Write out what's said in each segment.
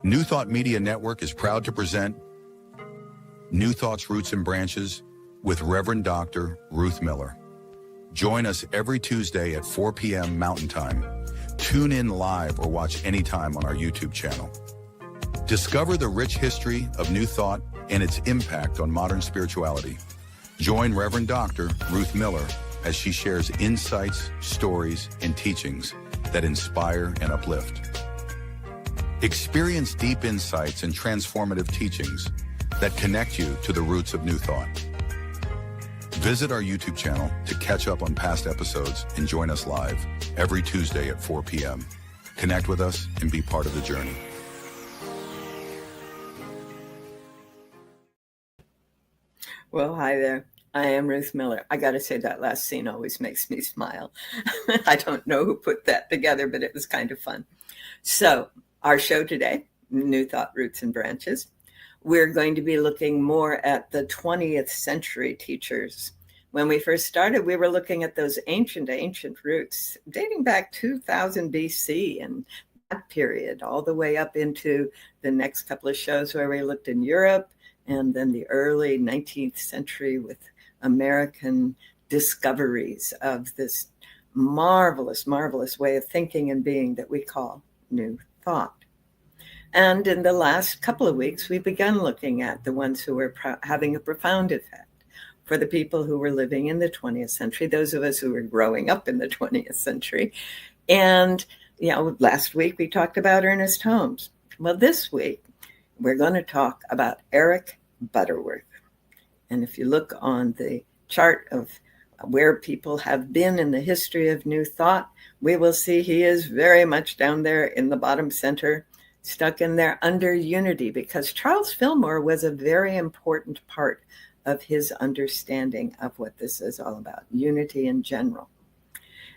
New Thought Media Network is proud to present New Thought's Roots and Branches with Reverend Dr. Ruth Miller. Join us every Tuesday at 4 p.m. Mountain Time. Tune in live or watch anytime on our YouTube channel. Discover the rich history of New Thought and its impact on modern spirituality. Join Reverend Dr. Ruth Miller as she shares insights, stories, and teachings that inspire and uplift. Experience deep insights and transformative teachings that connect you to the roots of New Thought. Visit our YouTube channel to catch up on past episodes and join us live every Tuesday at 4 p.m. Connect with us and be part of the journey. Well, hi there. I am Ruth Miller. I got to say that last scene always makes me smile. I don't know who put that together, but it was kind of fun. So our show today, New Thought Roots and Branches, we're going to be looking more at the 20th century teachers. When we first started, we were looking at those ancient roots dating back 2000 BC and that period, all the way up into the next couple of shows where we looked in Europe and then the early 19th century with American discoveries of this marvelous, marvelous way of thinking and being that we call New Thought. And in the last couple of weeks, we began looking at the ones who were having a profound effect for the people who were living in the 20th century, those of us who were growing up in the 20th century. And, last week we talked about Ernest Holmes. Well, this week, we're going to talk about Eric Butterworth. And if you look on the chart of where people have been in the history of New Thought, we will see he is very much down there in the bottom center, stuck in there under unity, because Charles Fillmore was a very important part of his understanding of what this is all about, unity in general.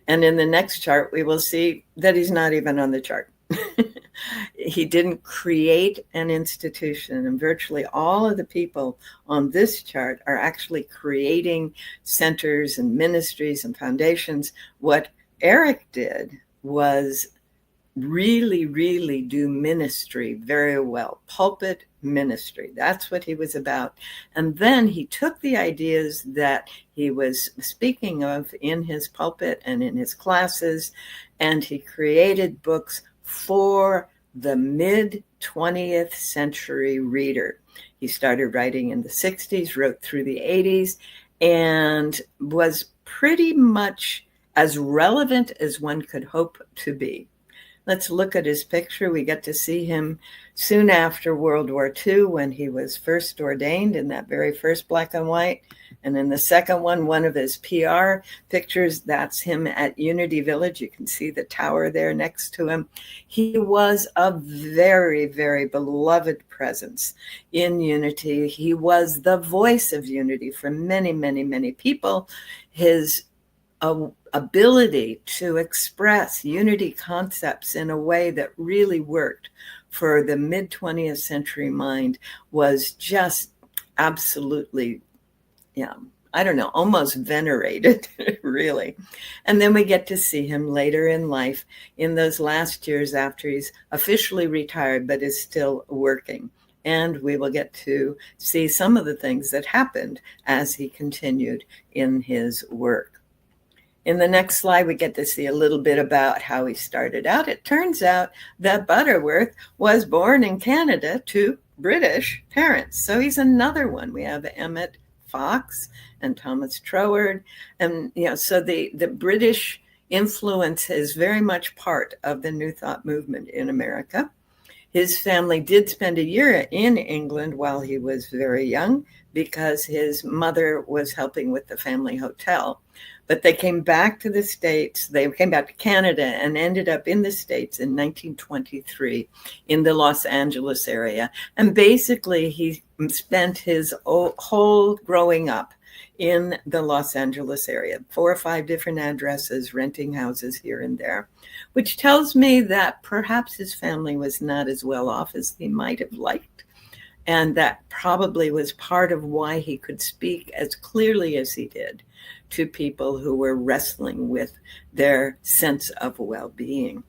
And in the next chart, we will see that he's not even on the chart. He didn't create an institution, and virtually all of the people on this chart are actually creating centers and ministries and foundations. What Eric did was really, really do ministry very well, pulpit ministry. That's what he was about. And then he took the ideas that he was speaking of in his pulpit and in his classes, and he created books for the mid-20th century reader. He started writing in the 60s, wrote through the 80s, and was pretty much as relevant as one could hope to be. Let's look at his picture. We get to see him soon after World War II when he was first ordained in that very first black and white. And in the second one of his PR pictures, that's him at Unity Village. You can see the tower there next to him. He was a very, very beloved presence in Unity. He was the voice of Unity for many, many, many people. His ability to express unity concepts in a way that really worked for the mid-20th century mind was just absolutely, almost venerated, really. And then we get to see him later in life in those last years after he's officially retired, but is still working. And we will get to see some of the things that happened as he continued in his work. In the next slide, we get to see a little bit about how he started out. It turns out that Butterworth was born in Canada to British parents. So he's another one. We have Emmett Fox and Thomas Troward. And, so the British influence is very much part of the New Thought movement in America. His family did spend a year in England while he was very young because his mother was helping with the family hotel. But they came back to the States. They came back to Canada and ended up in the States in 1923 in the Los Angeles area. And basically, he spent his whole growing up in the Los Angeles area, 4 or 5 different addresses, renting houses here and there, which tells me that perhaps his family was not as well off as he might have liked. And that probably was part of why he could speak as clearly as he did to people who were wrestling with their sense of well-being.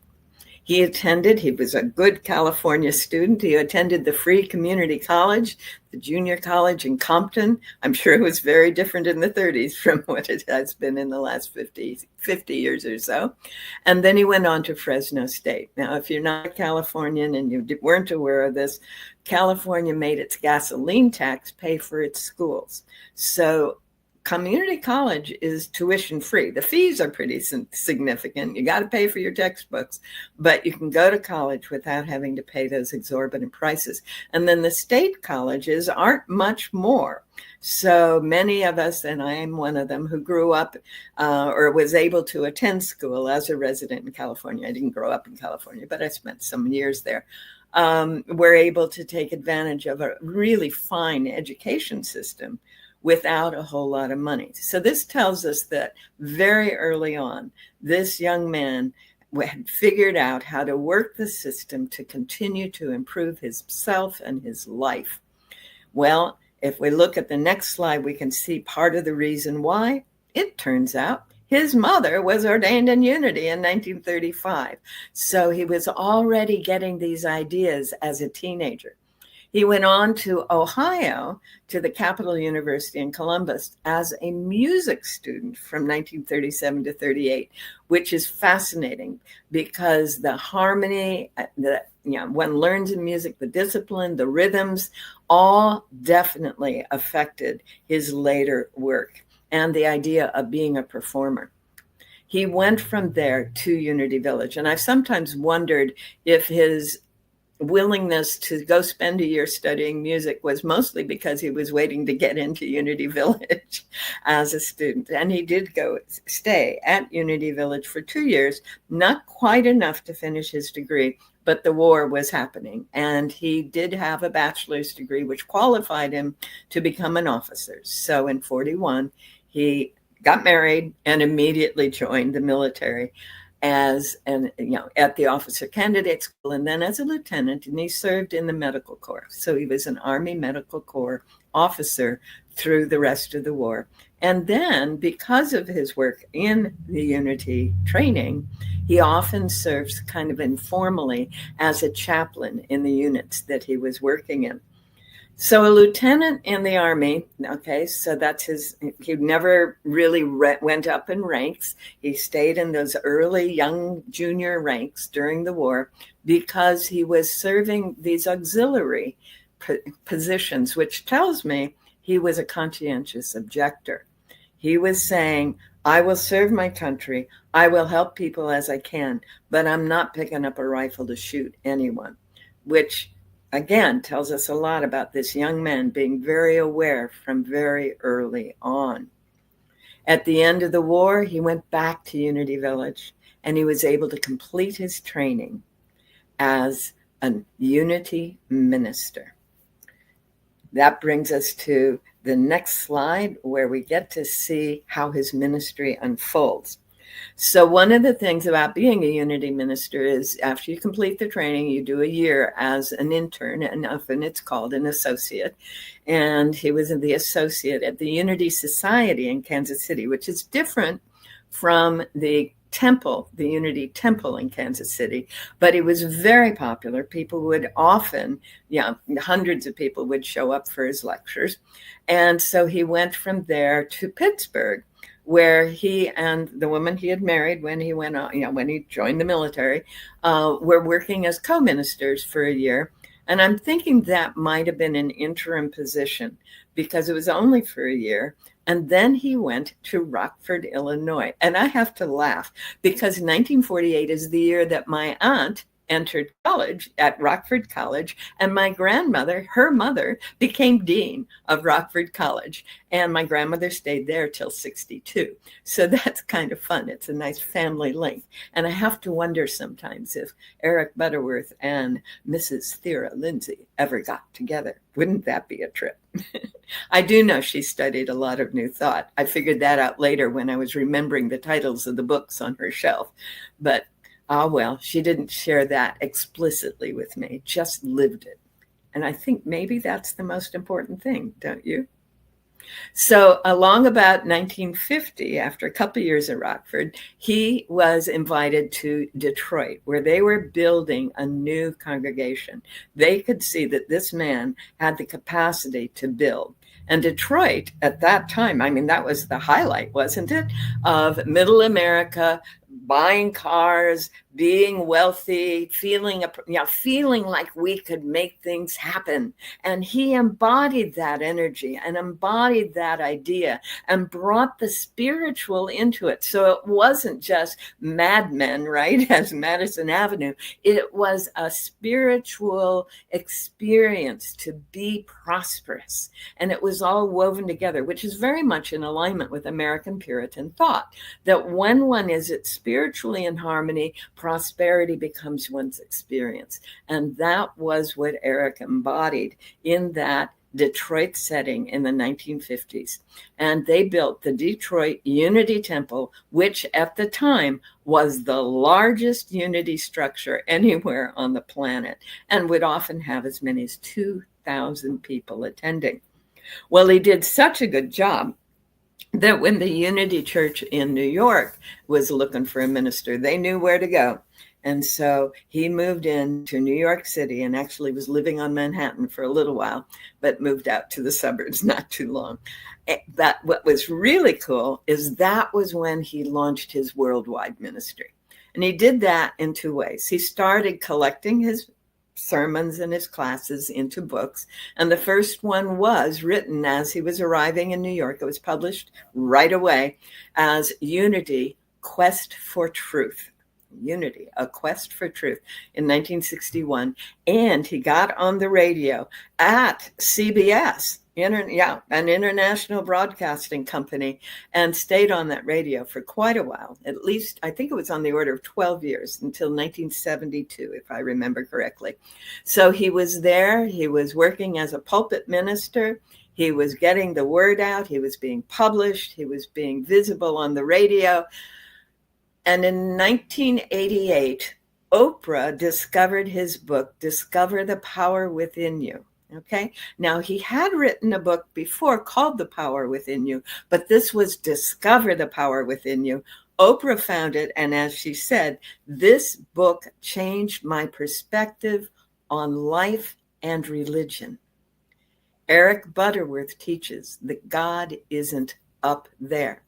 He was a good California student. He attended the free community college, the junior college in Compton. I'm sure it was very different in the 30s from what it has been in the last 50 years or so. And then he went on to Fresno State. Now, if you're not a Californian and you weren't aware of this, California made its gasoline tax pay for its schools. So community college is tuition free. The fees are pretty significant. You got to pay for your textbooks, but you can go to college without having to pay those exorbitant prices. And then the state colleges aren't much more. So many of us, and I am one of them, who grew up or was able to attend school as a resident in California. I didn't grow up in California, but I spent some years there. Were able to take advantage of a really fine education system without a whole lot of money. So this tells us that very early on, this young man had figured out how to work the system to continue to improve himself and his life. Well, if we look at the next slide, we can see part of the reason why. It turns out his mother was ordained in Unity in 1935. So he was already getting these ideas as a teenager. He went on to Ohio, to the Capital University in Columbus, as a music student from 1937 to 38, which is fascinating because the harmony, one learns in music, the discipline, the rhythms, all definitely affected his later work and the idea of being a performer. He went from there to Unity Village, and I've sometimes wondered if his willingness to go spend a year studying music was mostly because he was waiting to get into Unity Village as a student. And he did stay at Unity Village for 2 years, not quite enough to finish his degree, but the war was happening. And he did have a bachelor's degree, which qualified him to become an officer. So in 41, he got married and immediately joined the military as at the officer candidate school, and then as a lieutenant, and he served in the medical corps. So he was an Army Medical Corps officer through the rest of the war. And then, because of his work in the Unity training, he often serves kind of informally as a chaplain in the units that he was working in. So a lieutenant in the Army, okay, so that's he never really went up in ranks. He stayed in those early young junior ranks during the war because he was serving these auxiliary positions, which tells me he was a conscientious objector. He was saying, I will serve my country, I will help people as I can, but I'm not picking up a rifle to shoot anyone, which again tells us a lot about this young man being very aware from very early on. At the end of the war, he went back to Unity Village and he was able to complete his training as a Unity minister. That brings us to the next slide, where we get to see how his ministry unfolds. So one of the things about being a Unity minister is after you complete the training, you do a year as an intern, and often it's called an associate. And he was the associate at the Unity Society in Kansas City, which is different from the temple, the Unity Temple in Kansas City, but it was very popular. People would often, hundreds of people would show up for his lectures. And so he went from there to Pittsburgh, where he and the woman he had married when he went on, when he joined the military, were working as co-ministers for a year. And I'm thinking that might have been an interim position because it was only for a year. And then he went to Rockford, Illinois. And I have to laugh because 1948 is the year that my aunt entered college at Rockford College, and my grandmother, her mother, became dean of Rockford College, and my grandmother stayed there till 62. So that's kind of fun. It's a nice family link. And I have to wonder sometimes if Eric Butterworth and Mrs. Thera Lindsay ever got together. Wouldn't that be a trip? I do know she studied a lot of New Thought. I figured that out later when I was remembering the titles of the books on her shelf. But well, she didn't share that explicitly with me, just lived it. And I think maybe that's the most important thing, don't you? So along about 1950, after a couple of years at Rockford, he was invited to Detroit, where they were building a new congregation. They could see that this man had the capacity to build. And Detroit at that time, I mean, that was the highlight, wasn't it, of middle America, buying cars, being wealthy, feeling like we could make things happen. And he embodied that energy and embodied that idea and brought the spiritual into it. So it wasn't just madmen, right, as Madison Avenue. It was a spiritual experience to be prosperous. And it was all woven together, which is very much in alignment with American Puritan thought, that when one is spiritually in harmony, prosperity becomes one's experience. And that was what Eric embodied in that Detroit setting in the 1950s. And they built the Detroit Unity Temple, which at the time was the largest unity structure anywhere on the planet and would often have as many as 2,000 people attending. Well, he did such a good job that when the Unity Church in New York was looking for a minister, they knew where to go. And so he moved into New York City and actually was living on Manhattan for a little while, but moved out to the suburbs not too long. But what was really cool is that was when he launched his worldwide ministry. And he did that in two ways. He started collecting his sermons and his classes into books. And the first one was written as he was arriving in New York. It was published right away as Unity, Quest for Truth. Unity, A Quest for Truth in 1961. And he got on the radio at CBS, an international broadcasting company, and stayed on that radio for quite a while. At least, I think it was on the order of 12 years until 1972, if I remember correctly. So he was there. He was working as a pulpit minister. He was getting the word out. He was being published. He was being visible on the radio. And in 1988, Oprah discovered his book, Discover the Power Within You. Okay. Now, he had written a book before called The Power Within You, but this was Discover the Power Within You. Oprah found it. And as she said, this book changed my perspective on life and religion. Eric Butterworth teaches that God isn't up there.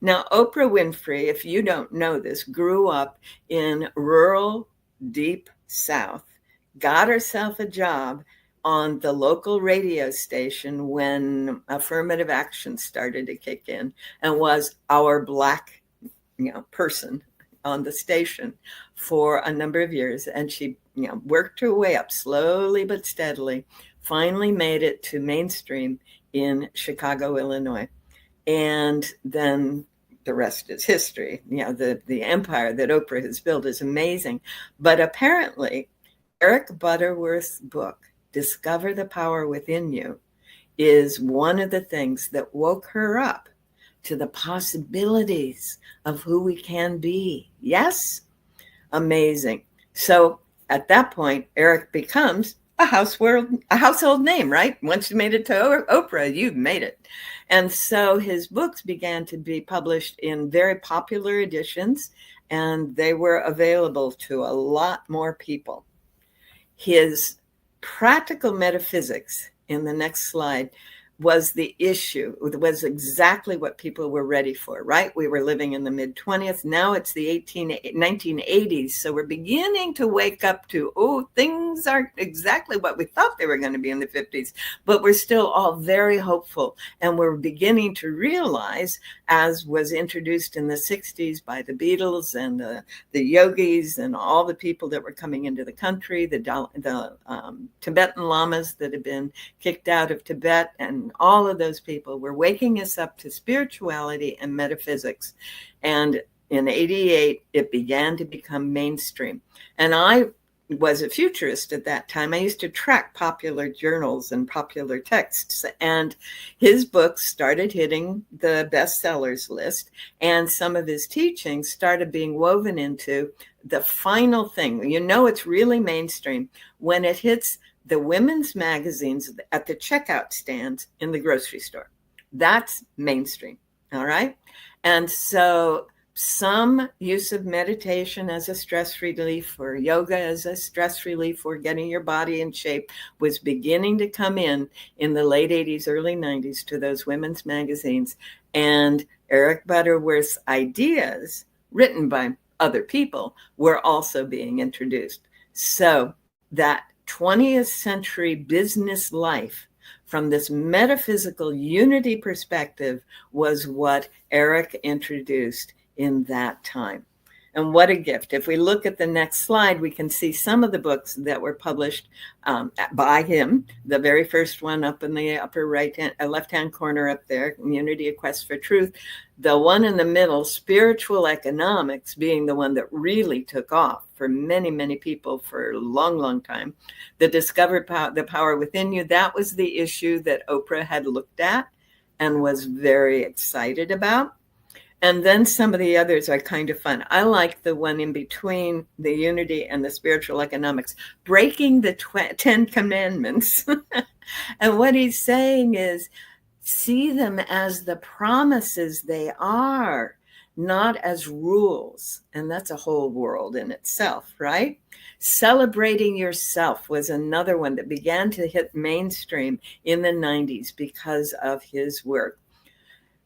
Now, Oprah Winfrey, if you don't know this, grew up in rural, deep South, got herself a job on the local radio station when affirmative action started to kick in, and was our Black person on the station for a number of years. And she worked her way up slowly but steadily, finally made it to mainstream in Chicago, Illinois. And then the rest is history. The empire that Oprah has built is amazing. But apparently, Eric Butterworth's book, Discover the Power Within You, is one of the things that woke her up to the possibilities of who we can be. Yes? Amazing. So at that point, Eric becomes a household name, right? Once you made it to Oprah, you've made it. And so his books began to be published in very popular editions, and they were available to a lot more people. His practical metaphysics, in the next slide, was the issue. It was exactly what people were ready for, right? We were living in the mid-20th. Now it's the 1980s. So we're beginning to wake up to, things aren't exactly what we thought they were going to be in the 50s, but we're still all very hopeful. And we're beginning to realize, as was introduced in the 60s by the Beatles and the yogis and all the people that were coming into the country, the Tibetan lamas that had been kicked out of Tibet, and all of those people were waking us up to spirituality and metaphysics. And in 88, it began to become mainstream. And I was a futurist at that time. I used to track popular journals and popular texts, and his books started hitting the bestsellers list, and some of his teachings started being woven into the final thing. It's really mainstream when it hits the women's magazines at the checkout stands in the grocery store. That's mainstream. All right. And so some use of meditation as a stress relief or yoga as a stress relief or getting your body in shape was beginning to come in the late 80s, early 90s to those women's magazines. And Eric Butterworth's ideas, written by other people, were also being introduced. So that 20th century business life from this metaphysical unity perspective was what Eric introduced in that time. And what a gift. If we look at the next slide, we can see some of the books that were published by him. The very first one up in the upper left-hand corner up there, Community: A Quest for Truth. The one in the middle, Spiritual Economics, being the one that really took off for many, many people for a long, long time. The the Power Within You, that was the issue that Oprah had looked at and was very excited about. And then some of the others are kind of fun. I like the one in between the Unity and the Spiritual Economics, Breaking the 10 Commandments. And what he's saying is, see them as the promises they are, not as rules. And that's a whole world in itself, right? Celebrating Yourself was another one that began to hit mainstream in the 90s because of his work.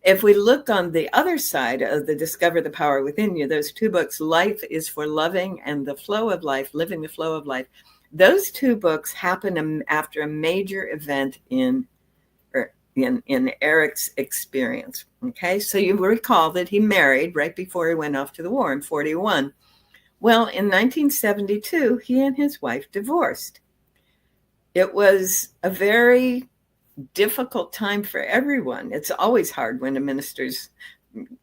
If we look on the other side of the Discover the Power Within You, those two books, Life is for Loving and The Flow of Life, Living the Flow of Life, those two books happen after a major event in Eric's experience. Okay, so you recall that he married right before he went off to the war in 41. Well, in 1972, he and his wife divorced. It was a very difficult time for everyone. It's always hard when a minister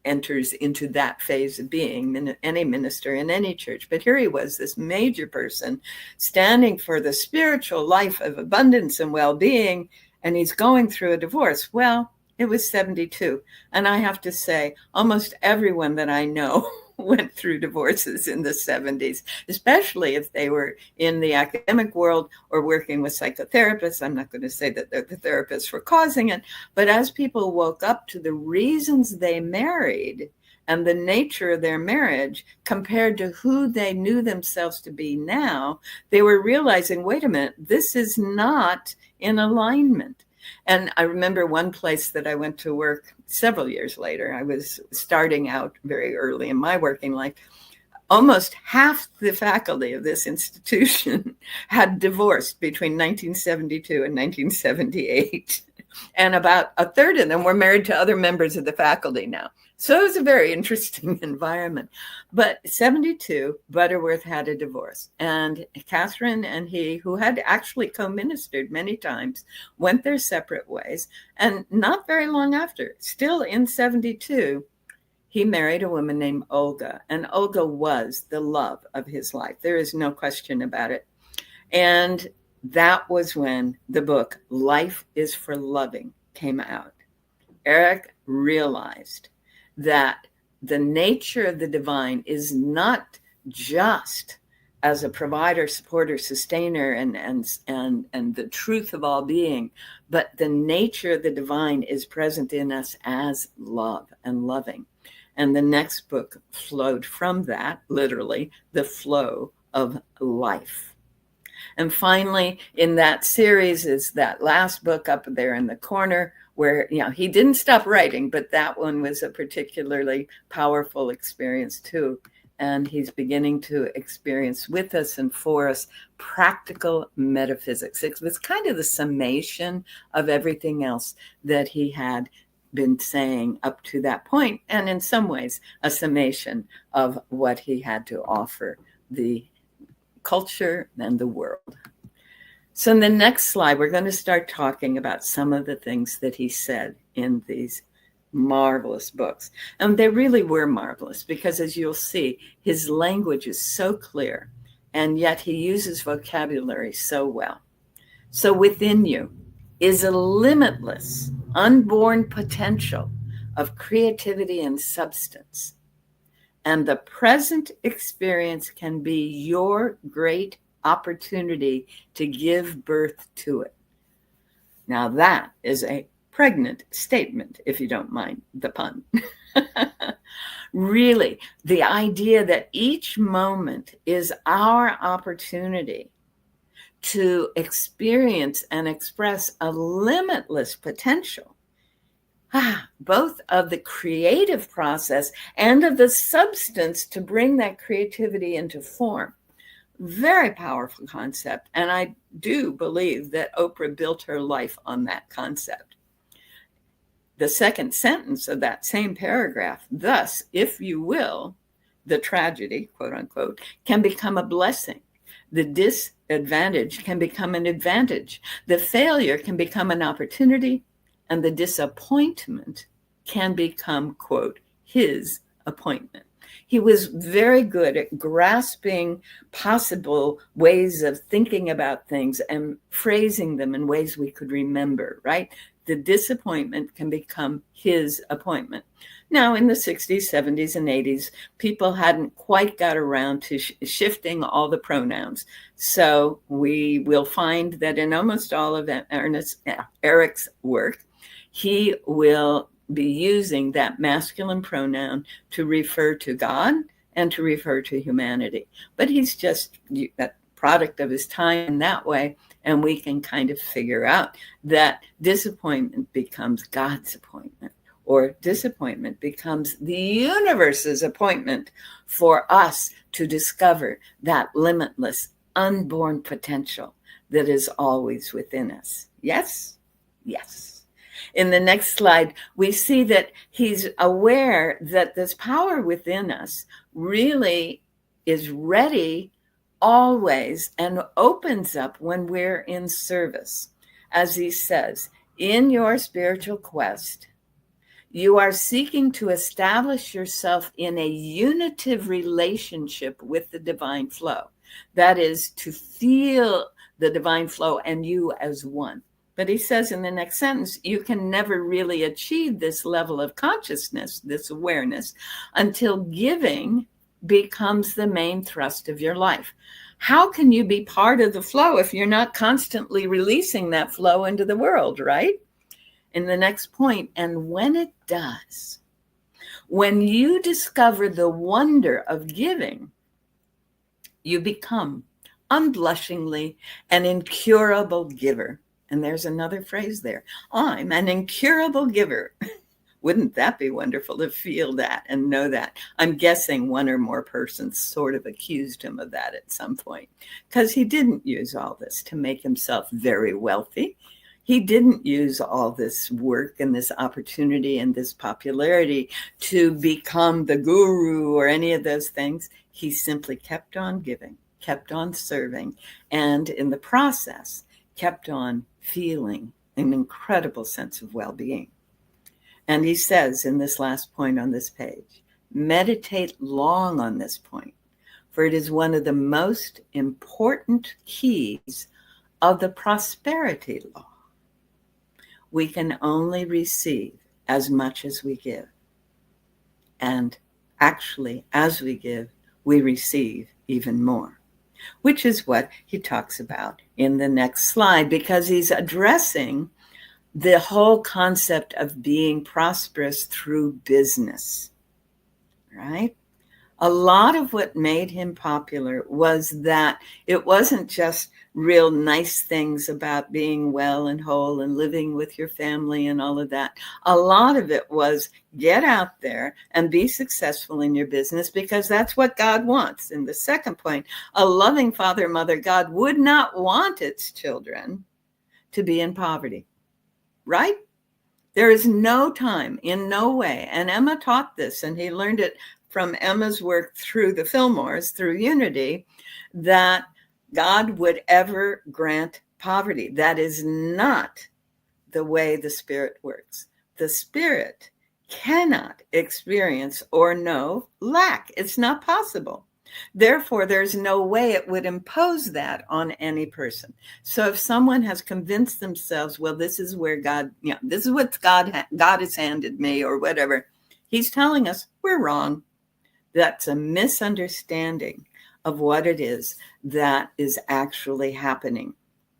enters into that phase of being, any minister in any church. But here he was, this major person standing for the spiritual life of abundance and well-being, and he's going through a divorce. Well, it was 72. And I have to say, almost everyone that I know went through divorces in the 70s, especially if they were in the academic world or working with psychotherapists. I'm not going to say that the therapists were causing it, but as people woke up to the reasons they married and the nature of their marriage compared to who they knew themselves to be now, they were realizing, wait a minute, this is not in alignment. And I remember one place that I went to work several years later. I was starting out very early in my working life. Almost half the faculty of this institution had divorced between 1972 and 1978. And about a third of them were married to other members of the faculty now. So it was a very interesting environment. But 72, Butterworth had a divorce. And Catherine and he, who had actually co-ministered many times, went their separate ways. And not very long after, still in 72, he married a woman named Olga. And Olga was the love of his life. There is no question about it. And that was when the book Life is for Loving came out. Eric realized that the nature of the divine is not just as a provider, supporter, sustainer, and the truth of all being, but the nature of the divine is present in us as love and loving. And the next book flowed from that, literally, the flow of life. And finally, in that series is that last book up there in the corner where, he didn't stop writing, but that one was a particularly powerful experience too. And he's beginning to experience with us and for us practical metaphysics. It was kind of the summation of everything else that he had been saying up to that point, and in some ways, a summation of what he had to offer the culture and the world. So in the next slide, we're going to start talking about some of the things that he said in these marvelous books. And they really were marvelous because, as you'll see, his language is so clear, and yet he uses vocabulary so well. So within you is a limitless, unborn potential of creativity and substance. And the present experience can be your great opportunity to give birth to it. Now that is a pregnant statement, if you don't mind the pun. Really, the idea that each moment is our opportunity to experience and express a limitless potential, both of the creative process and of the substance to bring that creativity into form. Very powerful concept. And I do believe that Oprah built her life on that concept. The second sentence of that same paragraph, thus, if you will, the tragedy, quote unquote, can become a blessing. The disadvantage can become an advantage. The failure can become an opportunity, and the disappointment can become, quote, his appointment. He was very good at grasping possible ways of thinking about things and phrasing them in ways we could remember, right? The disappointment can become his appointment. Now, in the 60s, 70s, and 80s, people hadn't quite got around to shifting all the pronouns. So we will find that in almost all of Eric's work, he will be using that masculine pronoun to refer to God and to refer to humanity. But he's just a product of his time in that way. And we can kind of figure out that disappointment becomes God's appointment, or disappointment becomes the universe's appointment for us to discover that limitless, unborn potential that is always within us. Yes? Yes. In the next slide, we see that he's aware that this power within us really is ready always and opens up when we're in service. As he says, in your spiritual quest, you are seeking to establish yourself in a unitive relationship with the divine flow. That is, to feel the divine flow and you as one. But he says in the next sentence, you can never really achieve this level of consciousness, this awareness, until giving becomes the main thrust of your life. How can you be part of the flow if you're not constantly releasing that flow into the world, right? In the next point, and when it does, when you discover the wonder of giving, you become unblushingly an incurable giver. And there's another phrase there. I'm an incurable giver. Wouldn't that be wonderful to feel that and know that? I'm guessing one or more persons sort of accused him of that at some point, because he didn't use all this to make himself very wealthy. He didn't use all this work and this opportunity and this popularity to become the guru or any of those things. He simply kept on giving, kept on serving, and in the process, kept on feeling an incredible sense of well-being. And he says in this last point on this page, meditate long on this point, for it is one of the most important keys of the prosperity law. We can only receive as much as we give. And actually, as we give, we receive even more, which is what he talks about in the next slide, because he's addressing the whole concept of being prosperous through business, right? A lot of what made him popular was that it wasn't just real nice things about being well and whole and living with your family and all of that. A lot of it was get out there and be successful in your business, because that's what God wants. And the second point, a loving father, mother, God would not want its children to be in poverty. Right? There is no time, in no way. And Emma taught this, and he learned it from Emma's work through the Fillmores, through Unity, that God would ever grant poverty. That is not the way the Spirit works. The Spirit cannot experience or know lack. It's not possible. Therefore, there's no way it would impose that on any person. So if someone has convinced themselves, well, this is where God, this is what God has handed me or whatever, he's telling us we're wrong. That's a misunderstanding of what it is that is actually happening.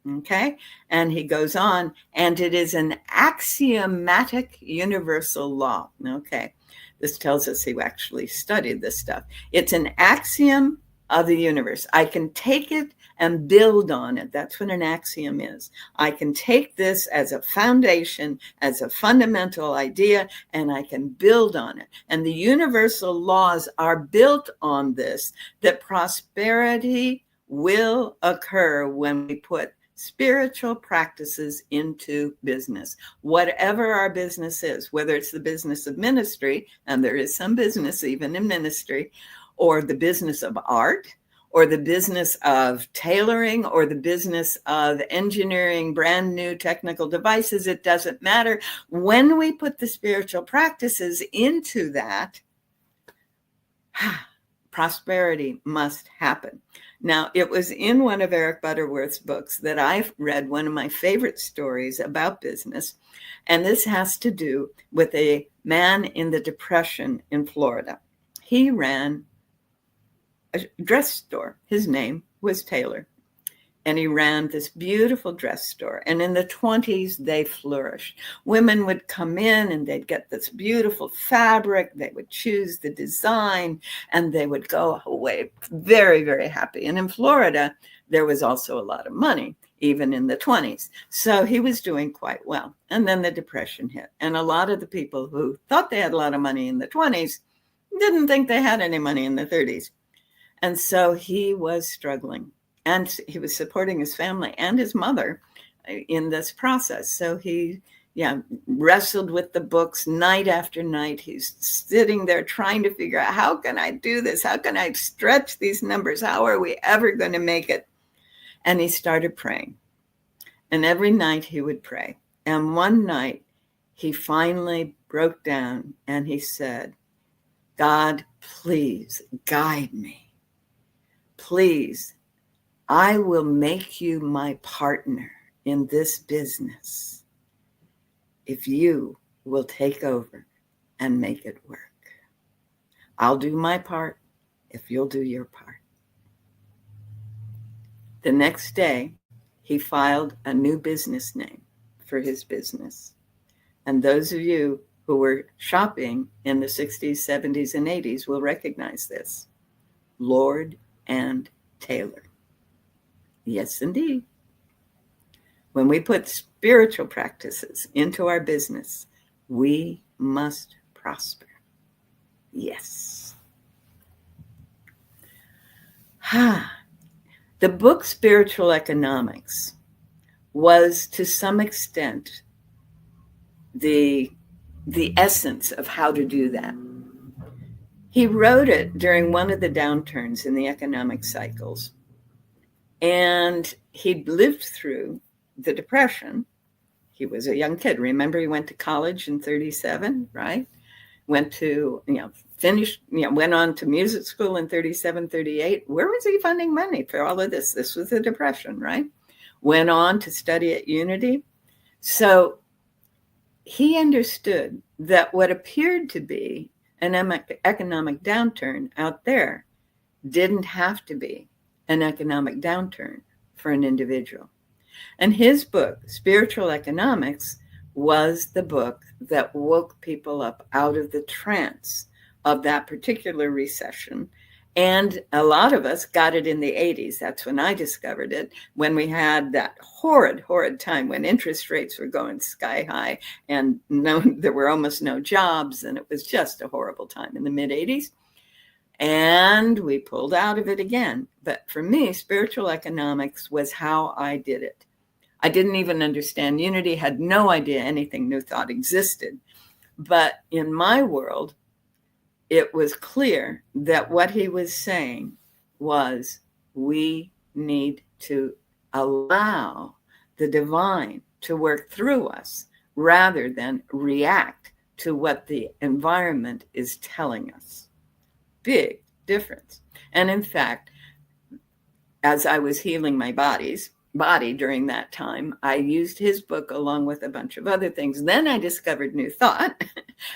Okay. And he goes on, and it is an axiomatic universal law. Okay. This tells us he actually studied this stuff. It's an axiom of the universe. I can take it and build on it. That's what an axiom is. I can take this as a foundation, as a fundamental idea, and I can build on it. And the universal laws are built on this, that prosperity will occur when we put spiritual practices into business, whatever our business is, whether it's the business of ministry, and there is some business even in ministry, or the business of art, or the business of tailoring, or the business of engineering brand new technical devices. It doesn't matter. When we put the spiritual practices into that, prosperity must happen. Now, it was in one of Eric Butterworth's books that I've read one of my favorite stories about business. And this has to do with a man in the Depression in Florida. He ran a dress store. His name was Taylor. And he ran this beautiful dress store. And in the 20s, they flourished. Women would come in and they'd get this beautiful fabric. They would choose the design and they would go away very, very happy. And in Florida, there was also a lot of money, even in the 20s. So he was doing quite well. And then the Depression hit. And a lot of the people who thought they had a lot of money in the 20s didn't think they had any money in the 30s. And so he was struggling. And he was supporting his family and his mother in this process. So he, wrestled with the books night after night. He's sitting there trying to figure out, how can I do this? How can I stretch these numbers? How are we ever going to make it? And he started praying. And every night he would pray. And one night he finally broke down and he said, God, please guide me. Please, I will make you my partner in this business if you will take over and make it work. I'll do my part if you'll do your part. The next day, he filed a new business name for his business. And those of you who were shopping in the 60s, 70s, and 80s will recognize this. Lord and Taylor. Yes, indeed. When we put spiritual practices into our business, we must prosper. Yes. The book Spiritual Economics was to some extent the essence of how to do that. He wrote it during one of the downturns in the economic cycles. And he'd lived through the Depression. He was a young kid. Remember, he went to college in 37, right? Went to, finished, went on to music school in 37, 38. Where was he finding money for all of this? This was the Depression, right? Went on to study at Unity. So he understood that what appeared to be an economic downturn out there didn't have to be an economic downturn for an individual. And his book, Spiritual Economics, was the book that woke people up out of the trance of that particular recession. And a lot of us got it in the 80s. That's when I discovered it, when we had that horrid time when interest rates were going sky high and there were almost no jobs. And it was just a horrible time in the mid 80s. And we pulled out of it again. But for me, spiritual economics was how I did it. I didn't even understand Unity, had no idea anything New Thought existed. But in my world, it was clear that what he was saying was we need to allow the divine to work through us rather than react to what the environment is telling us. Big difference. And in fact, as I was healing my body during that time, I used his book along with a bunch of other things. Then I discovered New Thought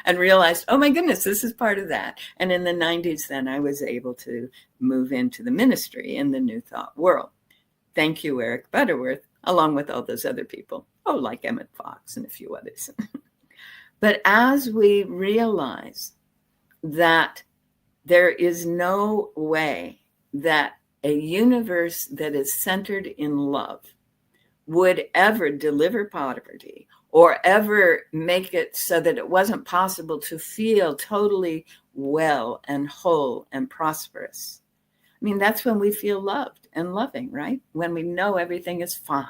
and realized, oh my goodness, this is part of that. And in the 90s, then I was able to move into the ministry in the New Thought world. Thank you, Eric Butterworth. along with all those other people. Oh, like Emmett Fox and a few others. But as we realize that there is no way that a universe that is centered in love would ever deliver poverty or ever make it so that it wasn't possible to feel totally well and whole and prosperous. I mean, that's when we feel loved and loving, right? When we know everything is fine.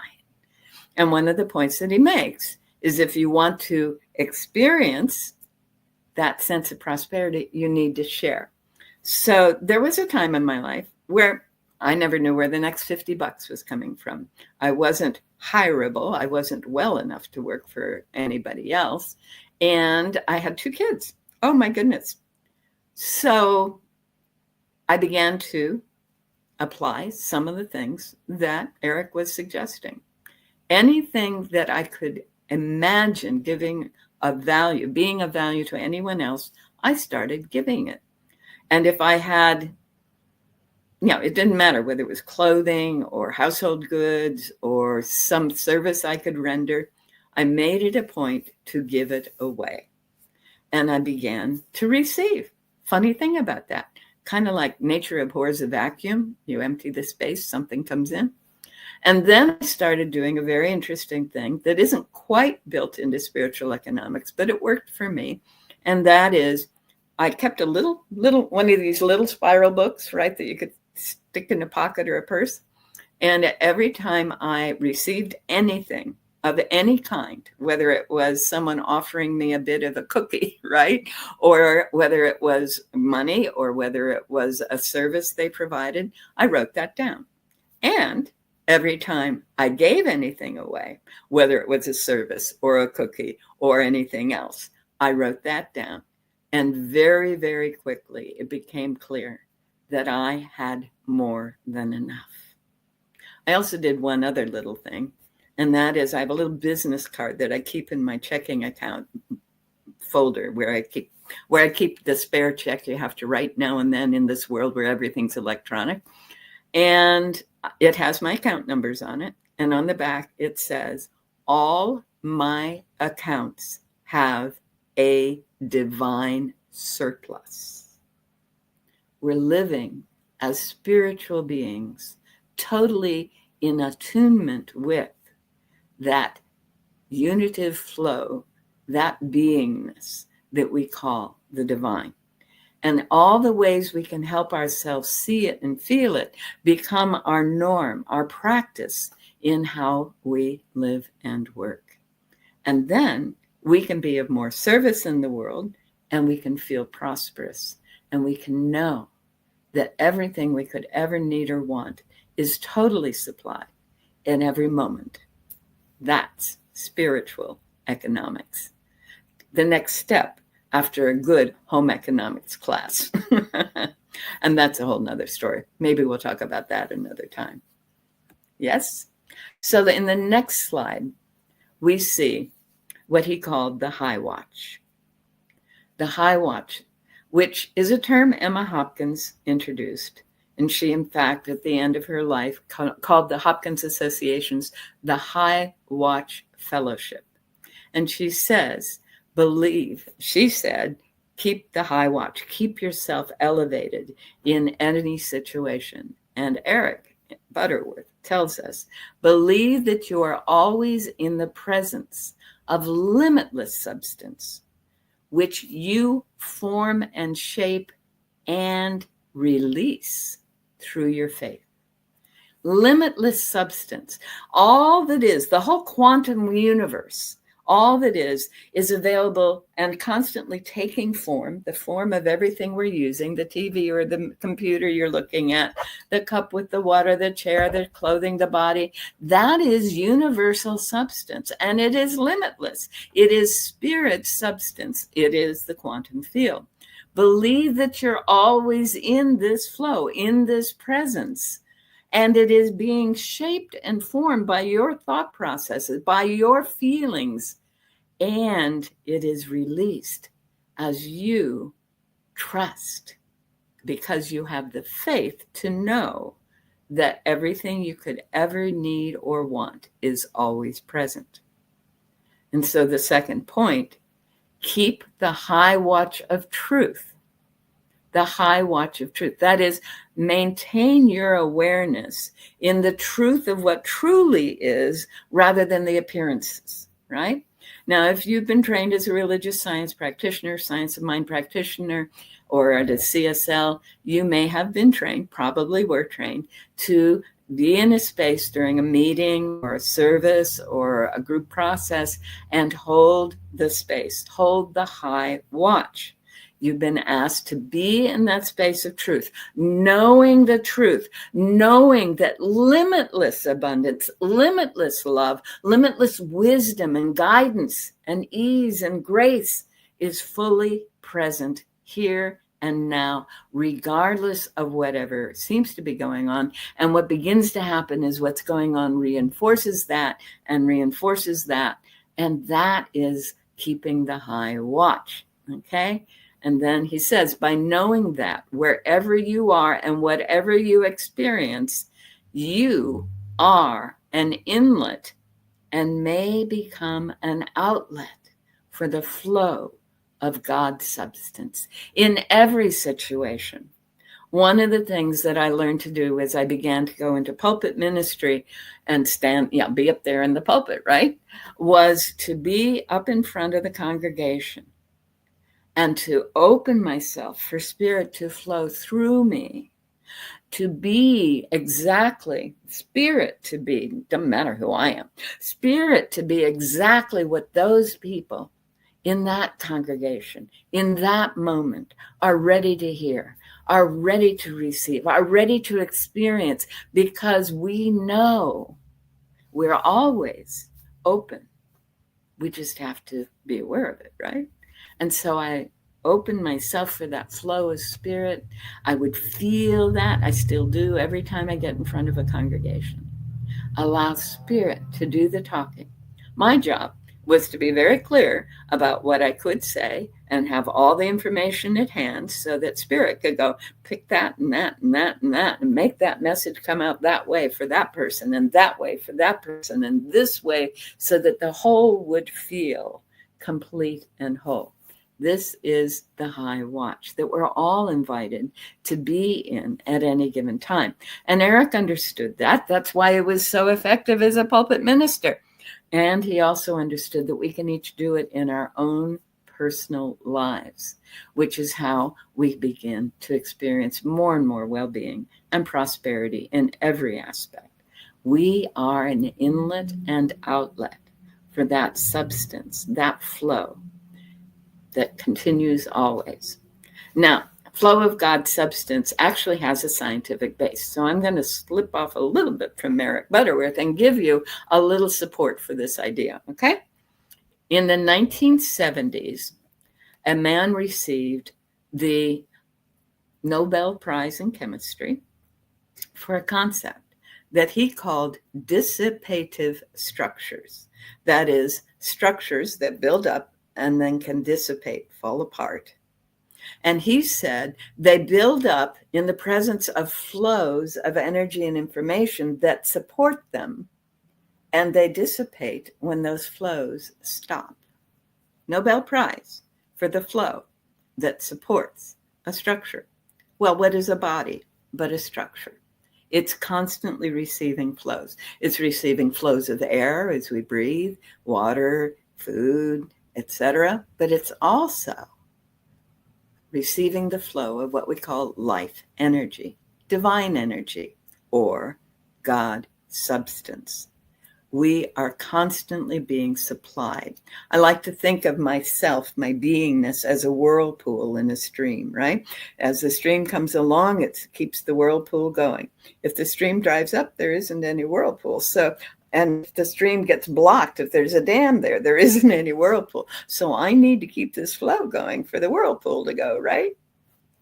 And one of the points that he makes is if you want to experience that sense of prosperity, you need to share. So there was a time in my life where I never knew where the next $50 was coming from. I wasn't hireable. I wasn't well enough to work for anybody else. And I had 2 kids. Oh my goodness. So I began to apply some of the things that Eric was suggesting. Anything that I could imagine giving a value, being of value to anyone else, I started giving it. And if I had, it didn't matter whether it was clothing or household goods or some service I could render, I made it a point to give it away. And I began to receive. Funny thing about that, kind of like nature abhors a vacuum. You empty the space, something comes in. And then I started doing a very interesting thing that isn't quite built into spiritual economics, but it worked for me. And that is, I kept a little one of these little spiral books, right, that you could stick in a pocket or a purse. And every time I received anything of any kind, whether it was someone offering me a bit of a cookie, right, or whether it was money or whether it was a service they provided, I wrote that down. And every time I gave anything away, whether it was a service or a cookie or anything else, I wrote that down. And very, very quickly, it became clear that I had more than enough. I also did one other little thing, and that is I have a little business card that I keep in my checking account folder where I keep the spare check you have to write now and then in this world where everything's electronic. And it has my account numbers on it. And on the back, it says, all my accounts have a divine surplus. We're living as spiritual beings, totally in attunement with that unitive flow, that beingness that we call the divine. And all the ways we can help ourselves see it and feel it become our norm, our practice in how we live and work. And then we can be of more service in the world, and we can feel prosperous, and we can know that everything we could ever need or want is totally supplied in every moment. That's spiritual economics. The next step after a good home economics class. And that's a whole nother story. Maybe we'll talk about that another time. Yes? So in the next slide, we see what he called the high watch. The high watch, which is a term Emma Hopkins introduced. And she, in fact, at the end of her life, called the Hopkins Associations the High Watch Fellowship. And she says, keep the high watch, keep yourself elevated in any situation. And Eric Butterworth tells us, believe that you are always in the presence of limitless substance, which you form and shape and release through your faith. Limitless substance, all that is, the whole quantum universe, all that is available and constantly taking form, the form of everything we're using, the TV or the computer you're looking at, the cup with the water, the chair, the clothing, the body. That is universal substance, and it is limitless. It is spirit substance. It is the quantum field. Believe that you're always in this flow, in this presence. And it is being shaped and formed by your thought processes, by your feelings. And it is released as you trust, because you have the faith to know that everything you could ever need or want is always present. And so the second point, keep the high watch of truth. The high watch of truth. That is, maintain your awareness in the truth of what truly is rather than the appearances, right? Now, if you've been trained as a religious science practitioner, science of mind practitioner, or at a CSL, you may have been trained, probably were trained, to be in a space during a meeting or a service or a group process and hold the space, hold the high watch. You've been asked to be in that space of truth, knowing the truth, knowing that limitless abundance, limitless love, limitless wisdom and guidance and ease and grace is fully present here and now, regardless of whatever seems to be going on. And what begins to happen is what's going on reinforces that and reinforces that. And that is keeping the high watch, okay? And then he says, by knowing that wherever you are and whatever you experience, you are an inlet and may become an outlet for the flow of God's substance in every situation. One of the things that I learned to do as I began to go into pulpit ministry and be up there in the pulpit, right, was to be up in front of the congregation and to open myself for spirit to flow through me, to be exactly, spirit to be, doesn't matter who I am, spirit to be exactly what those people in that congregation, in that moment, are ready to hear, are ready to receive, are ready to experience, because we know we're always open. We just have to be aware of it, right? And so I opened myself for that flow of spirit. I would feel that. I still do every time I get in front of a congregation. Allow spirit to do the talking. My job was to be very clear about what I could say and have all the information at hand so that spirit could go pick that and that and that and that and make that message come out that way for that person and that way for that person and this way, so that the whole would feel complete and whole. This is the high watch that we're all invited to be in at any given time. And Eric understood that. That's why it was so effective as a pulpit minister. And he also understood that we can each do it in our own personal lives, which is how we begin to experience more and more well-being and prosperity in every aspect. We are an inlet and outlet for that substance, that flow that continues always. Now, flow of God's substance actually has a scientific base. So I'm going to slip off a little bit from Merrick Butterworth and give you a little support for this idea, okay? In the 1970s, a man received the Nobel Prize in Chemistry for a concept that he called dissipative structures. That is, structures that build up and then can dissipate, fall apart. And he said they build up in the presence of flows of energy and information that support them, and they dissipate when those flows stop. Nobel Prize for the flow that supports a structure. Well, what is a body but a structure? It's constantly receiving flows. It's receiving flows of air as we breathe, water, food, etc. But it's also receiving the flow of what we call life energy, divine energy, or God substance. We are constantly being supplied. I like to think of myself, my beingness, as a whirlpool in a stream, right? As the stream comes along, it keeps the whirlpool going. If the stream dries up, there isn't any whirlpool. And if the stream gets blocked, if there's a dam there isn't any whirlpool. So I need to keep this flow going for the whirlpool to go, right?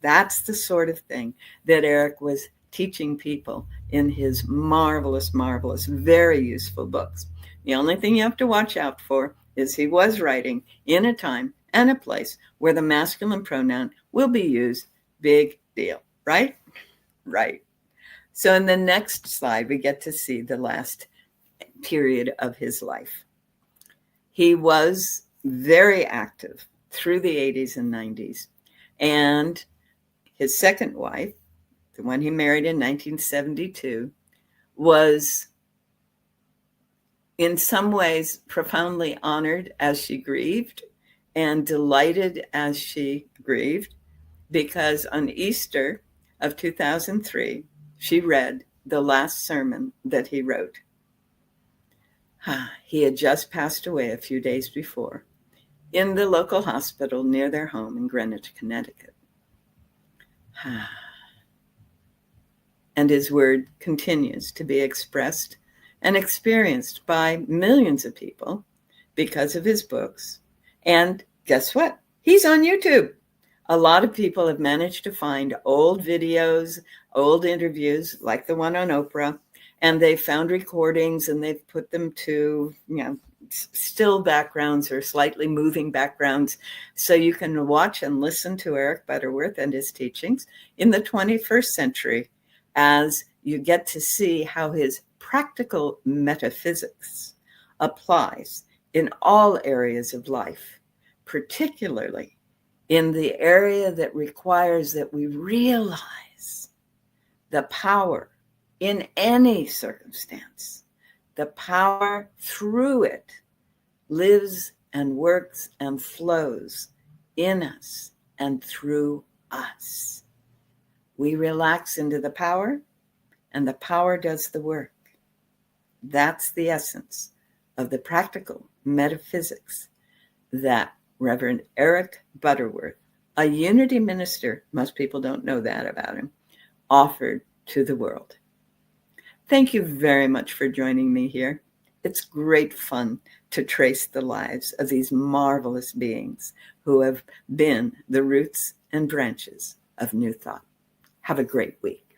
That's the sort of thing that Eric was teaching people in his marvelous, marvelous, very useful books. The only thing you have to watch out for is he was writing in a time and a place where the masculine pronoun will be used. Big deal, right? Right. So in the next slide, we get to see the last period of his life. He was very active through the 80s and 90s. And his second wife, the one he married in 1972, was in some ways profoundly honored as she grieved and delighted as she grieved, because on Easter of 2003, she read the last sermon that he wrote. He had just passed away a few days before in the local hospital near their home in Greenwich, Connecticut. And his word continues to be expressed and experienced by millions of people because of his books. And guess what? He's on YouTube. A lot of people have managed to find old videos, old interviews, like the one on Oprah, and they found recordings and they've put them to, still backgrounds or slightly moving backgrounds, so you can watch and listen to Eric Butterworth and his teachings in the 21st century, as you get to see how his practical metaphysics applies in all areas of life, particularly in the area that requires that we realize the power in any circumstance. The power through it lives and works and flows in us and through us. We relax into the power, and the power does the work. That's the essence of the practical metaphysics that Reverend Eric Butterworth, a unity minister, most people don't know that about him, offered to the world. Thank you very much for joining me here. It's great fun to trace the lives of these marvelous beings who have been the roots and branches of New Thought. Have a great week.